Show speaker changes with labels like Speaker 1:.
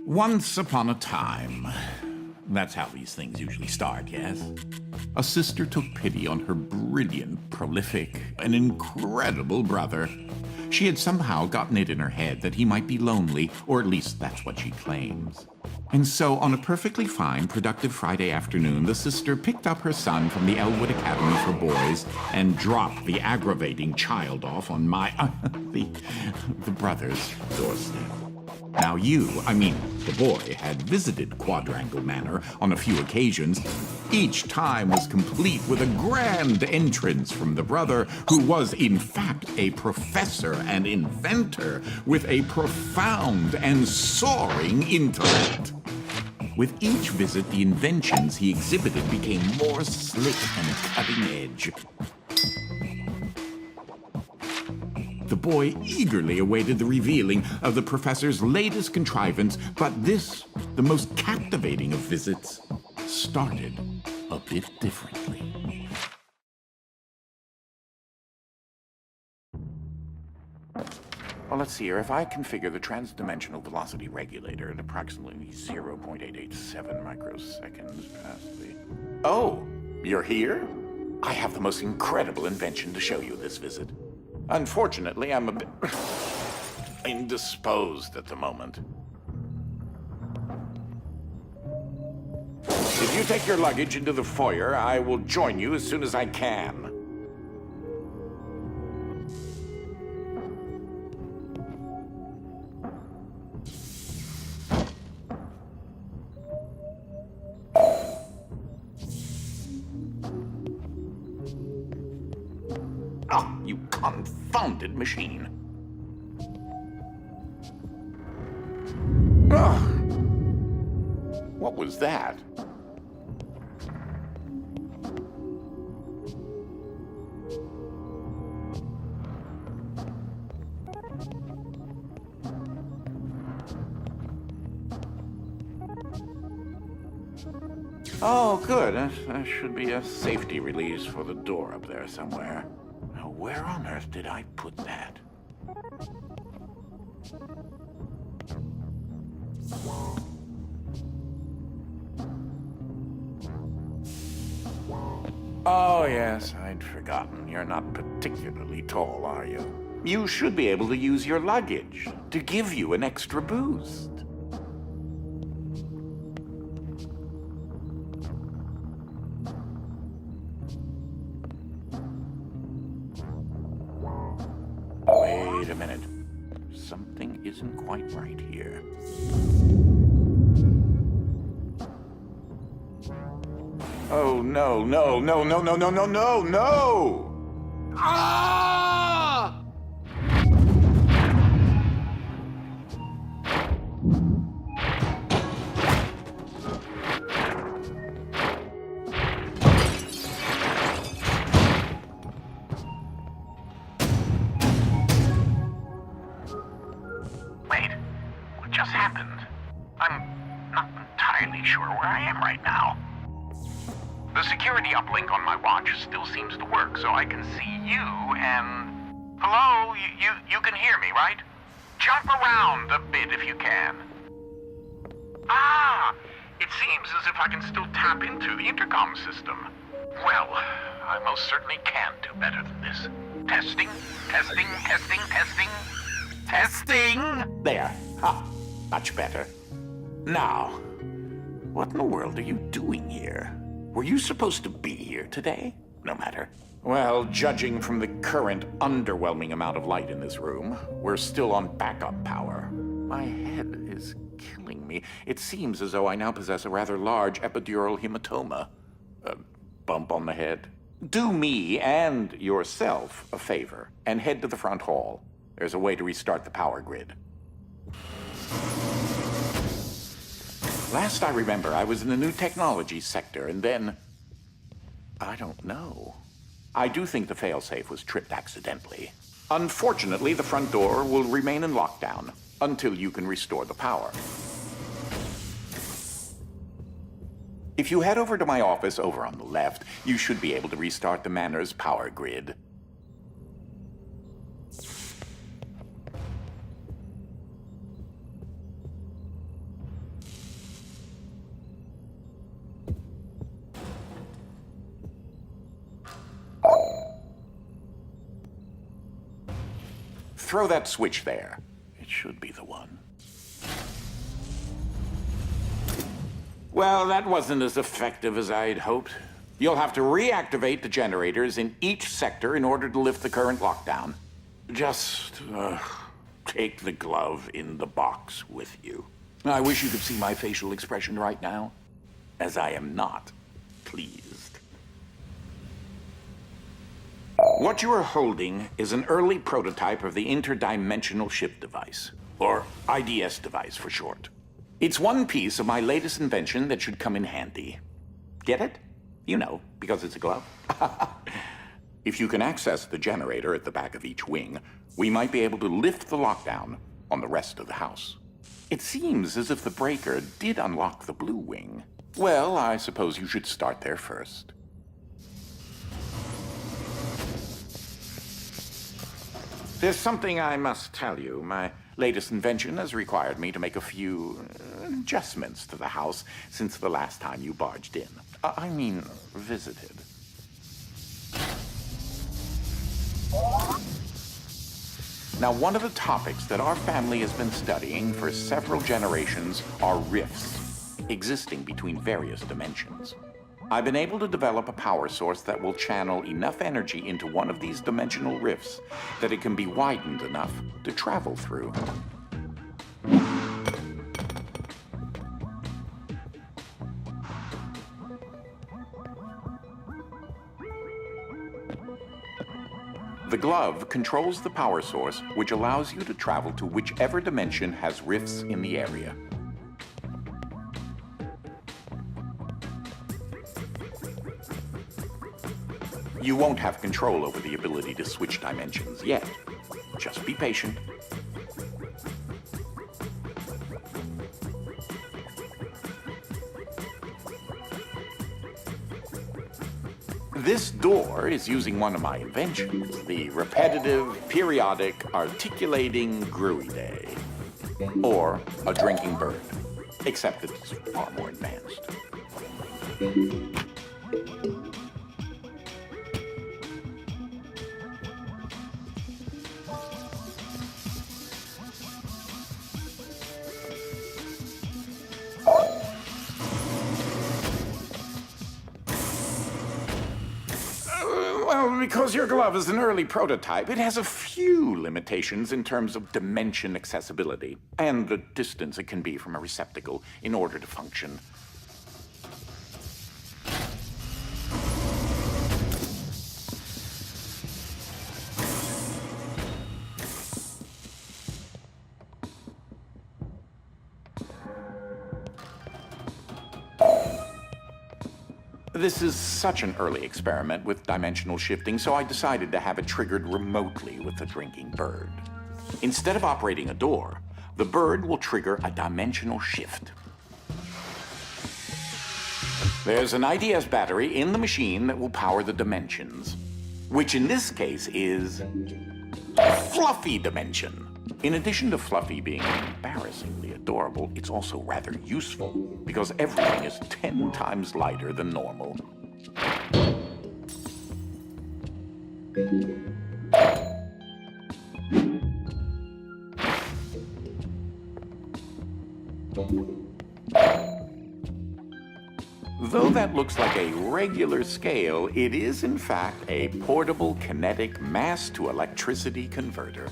Speaker 1: Once upon a time. That's how these things usually start, yes? A sister took pity on her brilliant, prolific, and incredible brother. She had somehow gotten it in her head that he might be lonely, or at least that's what she claims. And so, on a perfectly fine, productive Friday afternoon, the sister picked up her son from the Elwood Academy for Boys and dropped the aggravating child off on the brother's doorstep. Now the boy, had visited Quadrangle Manor on a few occasions. Each time was complete with a grand entrance from the brother, who was in fact a professor and inventor with a profound and soaring intellect. With each visit, the inventions he exhibited became more slick and cutting edge. The boy eagerly awaited the revealing of the professor's latest contrivance, but this, the most captivating of visits, started a bit differently. Well, let's see here. If I configure the trans-dimensional velocity regulator at approximately 0.887 microseconds past the... Oh, you're here? I have the most incredible invention to show you this visit. Unfortunately, I'm a bit indisposed at the moment. If you take your luggage into the foyer, I will join you as soon as I can. Oh, you confounded machine. Ugh. What was that? Oh, good. There should be a safety release for the door up there somewhere. Now, where on earth did I put that? Oh, yes, I'd forgotten. You're not particularly tall, are you? You should be able to use your luggage to give you an extra boost. Wait a minute. Something isn't quite right here. Oh, no, no, no, no, no, no, no, no, no! Ah! Wait, what just happened? I'm not entirely sure where I am right now. The security uplink on my watch still seems to work, so I can see you and... Hello? You can hear me, right? Jump around a bit if you can. Ah! It seems as if I can still tap into the intercom system. Well, I most certainly can do better than this. Testing, testing, testing, testing. Testing! There. Ha! Much better. Now, what in the world are you doing here? Were you supposed to be here today? No matter. Well, judging from the current underwhelming amount of light in this room, we're still on backup power. My head is killing me. It seems as though I now possess a rather large epidural hematoma. A bump on the head. Do me and yourself a favor and head to the front hall. There's a way to restart the power grid. Last I remember, I was in the new technology sector, and then... I don't know. I do think the failsafe was tripped accidentally. Unfortunately, the front door will remain in lockdown until you can restore the power. If you head over to my office over on the left, you should be able to restart the manor's power grid. throw that switch there. It should be the one. Well, that wasn't as effective as I'd hoped. You'll have to reactivate the generators in each sector in order to lift the current lockdown. Just take the glove in the box with you. I wish you could see my facial expression right now, as I am not pleased. What you are holding is an early prototype of the interdimensional shift device, or IDS device for short. It's one piece of my latest invention that should come in handy. Get it? You know, because it's a glove. If you can access the generator at the back of each wing, we might be able to lift the lockdown on the rest of the house. It seems as if the breaker did unlock the blue wing. Well, I suppose you should start there first. There's something I must tell you. My latest invention has required me to make a few adjustments to the house since the last time you barged in. I mean, visited. Now, one of the topics that our family has been studying for several generations are rifts existing between various dimensions. I've been able to develop a power source that will channel enough energy into one of these dimensional rifts that it can be widened enough to travel through. The glove controls the power source, which allows you to travel to whichever dimension has rifts in the area. You won't have control over the ability to switch dimensions yet. Just be patient. This door is using one of my inventions, the repetitive, periodic, articulating gruidae, or a drinking bird, except it's far more advanced. Well, because your glove is an early prototype, it has a few limitations in terms of dimension accessibility and the distance it can be from a receptacle in order to function. This is such an early experiment with dimensional shifting, so I decided to have it triggered remotely with the drinking bird. Instead of operating a door, the bird will trigger a dimensional shift. There's an IDS battery in the machine that will power the dimensions, which in this case is Fluffy Dimension. In addition to Fluffy being embarrassingly adorable, it's also rather useful because everything is 10 times lighter than normal. Though that looks like a regular scale, it is in fact a portable kinetic mass to electricity converter.